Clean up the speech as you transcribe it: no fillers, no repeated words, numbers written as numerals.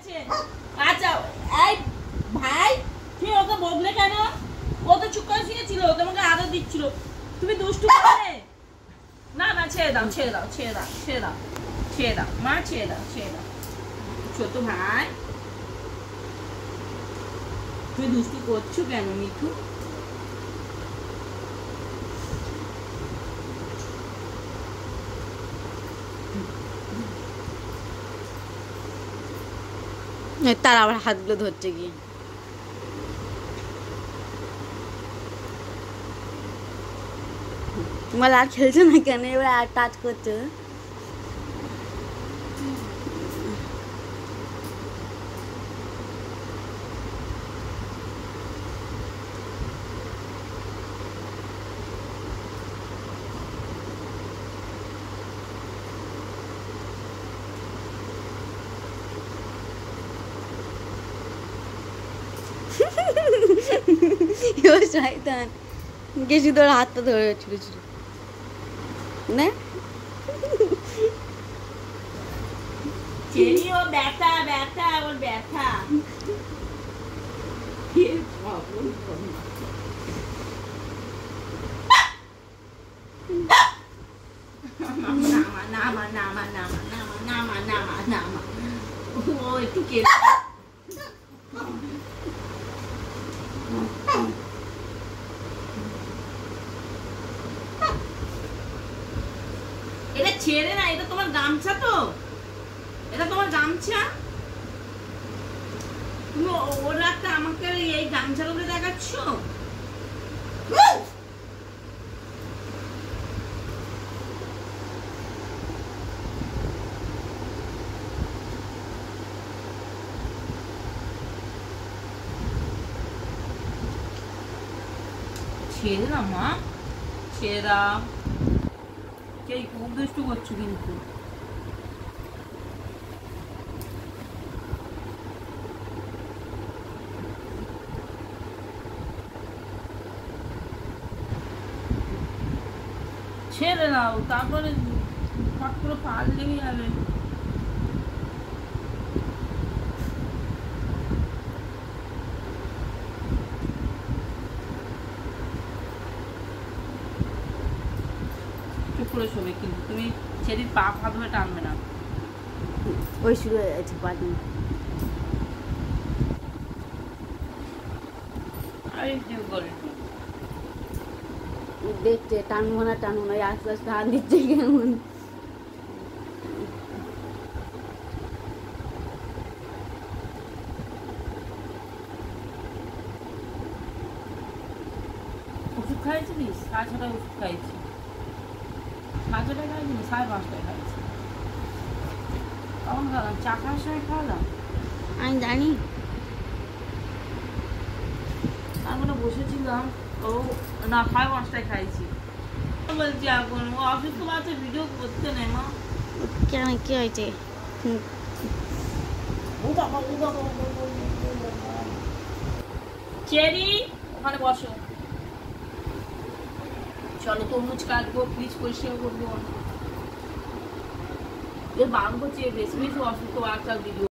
হয়েছে। আচ্ছা এই ভাই তুমি ওকে বললে কেন? ও তো চুপ করে শুয়েছিল, তোমাকে আদর দিচ্ছিল, তুমি দুষ্টু করলে। না না ছেড়ে দাও ছেড়ে দাও ছেড়ে দাও ছেড়ে দাও ছেড়ে দাও মা, ছেড়ে দাও ছেড়ে দাও। ছোট ভাই তুমি দুষ্টু করছো কেন মিঠু? তার আবার হাতগুলো ধরছে গিয়ে। তোমার আর খেলছো না কেন? এবার আর টাচ করছো। শয়তান গেছি তোর হাতটা ধরে ছিল ছিল না। চেরি ও ব্যথা ব্যথা ওর ব্যথা। নামা নামা নামা নামা নামা নামা নামা নামা। ও একটু কেটে এটা ছেড়ে না, এটা তোমার গামছা তো, এটা তোমার গামছা। তুমি ওর রাখতে আমাকে এই গামছাগুলো দেখাচ্ছ। ছেড়ে না মা, ছেড়ে দাও। কে খুব দুষ্টু করছো কিন্তু। ছেড়ে দাও, তারপরে ফট করে পাল লেগে যাবে। চুপ করে শোবে কিন্তু তুমি ছেড়ির পা পা ধরে টানবে না। ওই শুরু হয়ে গেছে পানি। দেখছে টানবো না টানবো না, আস্তে আস্তে হাত দিচ্ছে কেমন। ওষুধ খাইছিলিস? 6:30 ওষুধ খাইছি। 6:30 খাইছি, 5:30 খাইছি। কখন খাওয়ালাম? চা খাওয়ার সময় খাওয়ালাম। আমি জানি। তারপরে বসেছিলাম, ও না 5:30 খাইছি। বলছি এখন ও অসুস্থ বাচ্চা ভিডিও করতে নেই মা। কেন কি হয়েছে? ও বাবা ও বাবা চেরি ওখানে বসো। চলো তরমুজ কাটবো, প্লিজ পরিষ্কার করবো। এর বারণ করছে বেশি বেশি অসুস্থ বাচ্চার ভিডিও।